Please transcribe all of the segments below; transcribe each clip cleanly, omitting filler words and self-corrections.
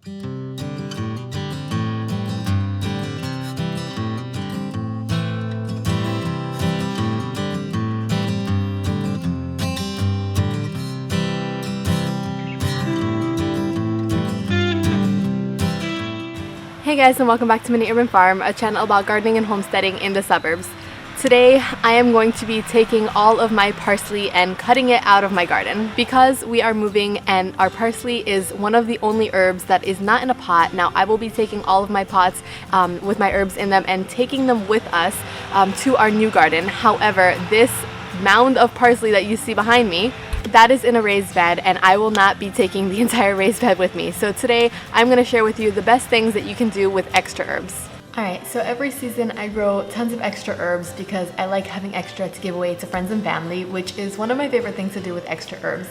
Hey guys, and welcome back to Mini Urban Farm, a channel about gardening and homesteading in the suburbs. Today I am going to be taking all of my parsley and cutting it out of my garden because we are moving and our parsley is one of the only herbs that is not in a pot. Now I will be taking all of my pots with my herbs in them and taking them with us to our new garden. However, this mound of parsley that you see behind me, that is in a raised bed, and I will not be taking the entire raised bed with me. So today I'm going to share with you the best things that you can do with extra herbs. Alright, so every season I grow tons of extra herbs because I like having extra to give away to friends and family, which is one of my favorite things to do with extra herbs.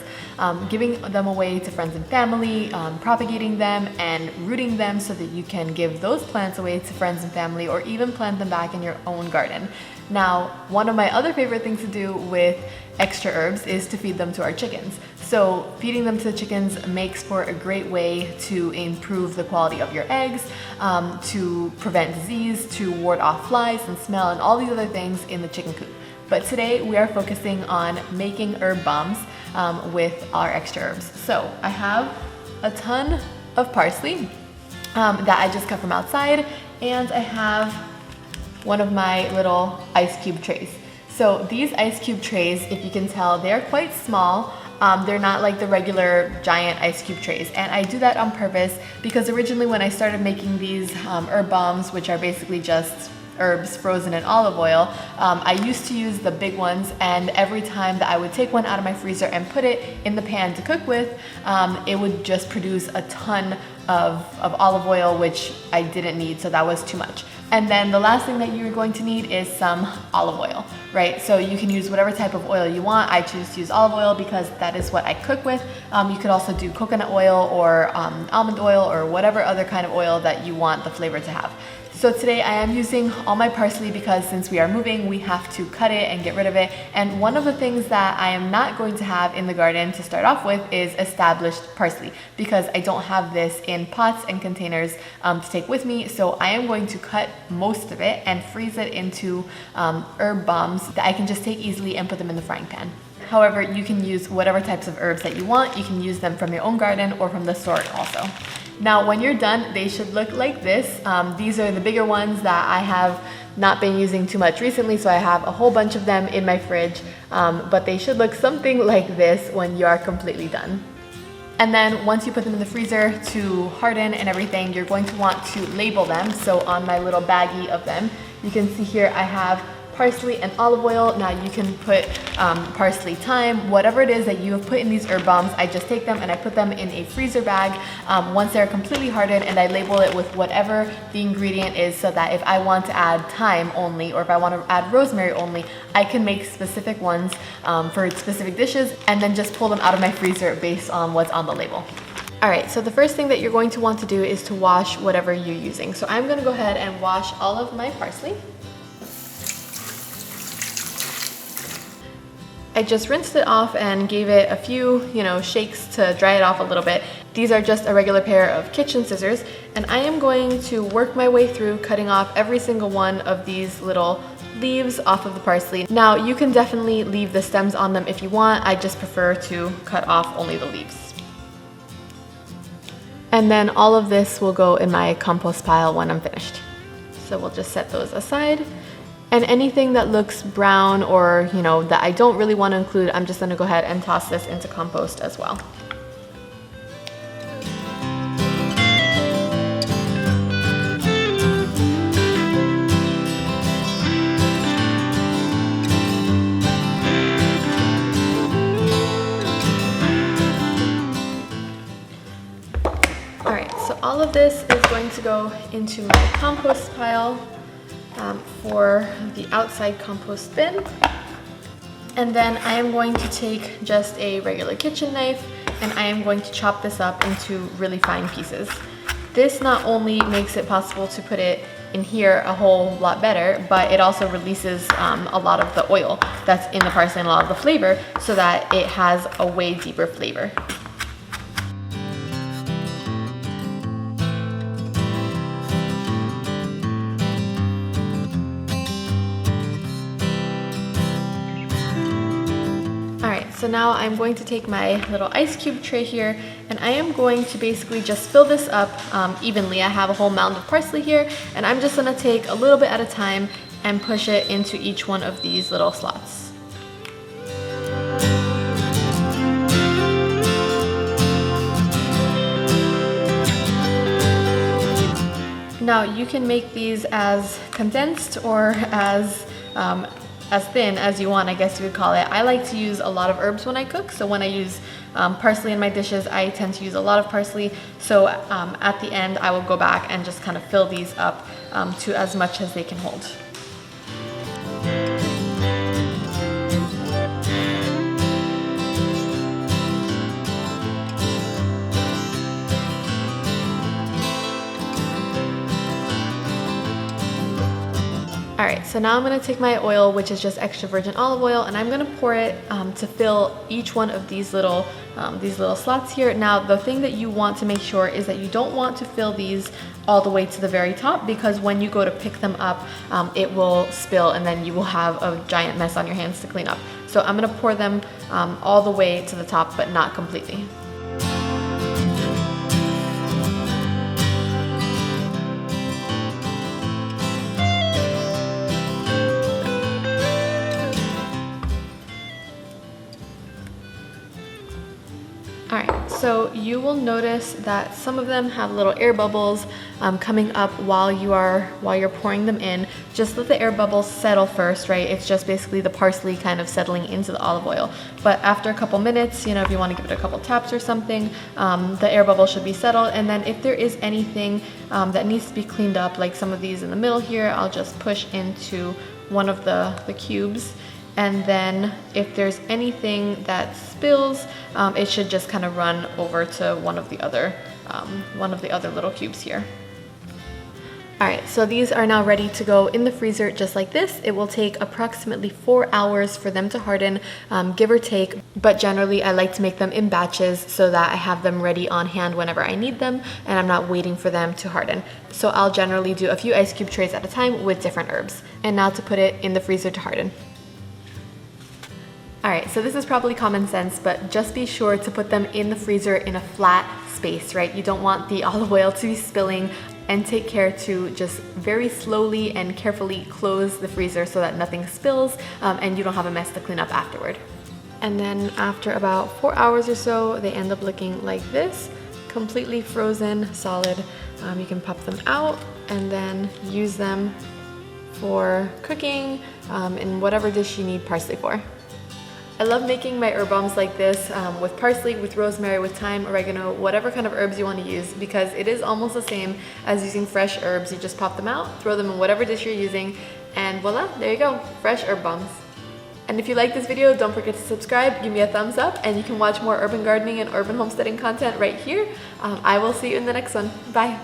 Giving them away to friends and family, propagating them and rooting them so that you can give those plants away to friends and family or even plant them back in your own garden. Now, one of my other favorite things to do with extra herbs is to feed them to our chickens. So feeding them to the chickens makes for a great way to improve the quality of your eggs, to prevent disease, to ward off flies and smell and all these other things in the chicken coop. But today we are focusing on making herb bombs with our extra herbs. So I have a ton of parsley that I just cut from outside, and I have one of my little ice cube trays. So these ice cube trays, if you can tell, they're quite small. They're not like the regular giant ice cube trays, and I do that on purpose because originally when I started making these herb bombs, which are basically just herbs frozen in olive oil, I used to use the big ones, and every time that I would take one out of my freezer and put it in the pan to cook with, it would just produce a ton of olive oil, which I didn't need, so that was too much. And then the last thing that you're going to need is some olive oil, right? So you can use whatever type of oil you want. I choose to use olive oil because that is what I cook with. You could also do coconut oil or almond oil or whatever other kind of oil that you want the flavor to have. So today I am using all my parsley because since we are moving, we have to cut it and get rid of it. And one of the things that I am not going to have in the garden to start off with is established parsley because I don't have this in pots and containers to take with me. So I am going to cut most of it and freeze it into herb bombs that I can just take easily and put them in the frying pan. However, you can use whatever types of herbs that you want. You can use them from your own garden or from the store also. Now, when you're done, they should look like this. These are the bigger ones that I have not been using too much recently, so I have a whole bunch of them in my fridge, but they should look something like this when you are completely done. And then once you put them in the freezer to harden and everything, you're going to want to label them. So on my little baggie of them, you can see here I have parsley and olive oil. Now you can put parsley, thyme, whatever it is that you have put in these herb bombs. I just take them and I put them in a freezer bag once they're completely hardened, and I label it with whatever the ingredient is so that if I want to add thyme only or if I want to add rosemary only, I can make specific ones for specific dishes and then just pull them out of my freezer based on what's on the label. Alright, so the first thing that you're going to want to do is to wash whatever you're using. So I'm going to go ahead and wash all of my parsley. I just rinsed it off and gave it a few, shakes to dry it off a little bit. These are just a regular pair of kitchen scissors, and I am going to work my way through cutting off every single one of these little leaves off of the parsley. Now, you can definitely leave the stems on them if you want. I just prefer to cut off only the leaves. And then all of this will go in my compost pile when I'm finished. So we'll just set those aside. And anything that looks brown or, that I don't really want to include, I'm just going to go ahead and toss this into compost as well. Alright, so all of this is going to go into my compost pile. For the outside compost bin. And then I am going to take just a regular kitchen knife and I am going to chop this up into really fine pieces. This not only makes it possible to put it in here a whole lot better, but it also releases a lot of the oil that's in the parsley and a lot of the flavor so that it has a way deeper flavor. so now I'm going to take my little ice cube tray here, and I am going to basically just fill this up evenly. I have a whole mound of parsley here, and I'm just gonna take a little bit at a time and push it into each one of these little slots. Now you can make these as condensed or as thin as you want, I guess you would call it. I like to use a lot of herbs when I cook, so when I use parsley in my dishes, I tend to use a lot of parsley. So at the end, I will go back and just kind of fill these up to as much as they can hold. Alright, so now I'm going to take my oil, which is just extra virgin olive oil, and I'm going to pour it to fill each one of these little slots here. Now, the thing that you want to make sure is that you don't want to fill these all the way to the very top, because when you go to pick them up, it will spill and then you will have a giant mess on your hands to clean up. So I'm going to pour them all the way to the top, but not completely. Alright, so you will notice that some of them have little air bubbles coming up while you're pouring them in. Just let the air bubbles settle first, right? It's just basically the parsley kind of settling into the olive oil. But after a couple minutes, if you want to give it a couple taps or something, the air bubble should be settled. And then if there is anything that needs to be cleaned up, like some of these in the middle here, I'll just push into one of the cubes. And then if there's anything that spills, it should just kind of run over to one of the other little cubes here. Alright, so these are now ready to go in the freezer just like this. It will take approximately 4 hours for them to harden, give or take, but generally I like to make them in batches so that I have them ready on hand whenever I need them and I'm not waiting for them to harden. So I'll generally do a few ice cube trays at a time with different herbs. And now to put it in the freezer to harden. Alright, so this is probably common sense, but just be sure to put them in the freezer in a flat space, right? You don't want the olive oil to be spilling, and take care to just very slowly and carefully close the freezer so that nothing spills and you don't have a mess to clean up afterward. And then after about 4 hours or so, they end up looking like this, completely frozen, solid. You can pop them out and then use them for cooking in whatever dish you need parsley for. I love making my herb bombs like this with parsley, with rosemary, with thyme, oregano, whatever kind of herbs you want to use, because it is almost the same as using fresh herbs. You just pop them out, throw them in whatever dish you're using, and voila, there you go, fresh herb bombs. And if you like this video, don't forget to subscribe, give me a thumbs up, and you can watch more urban gardening and urban homesteading content right here. I will see you in the next one. Bye.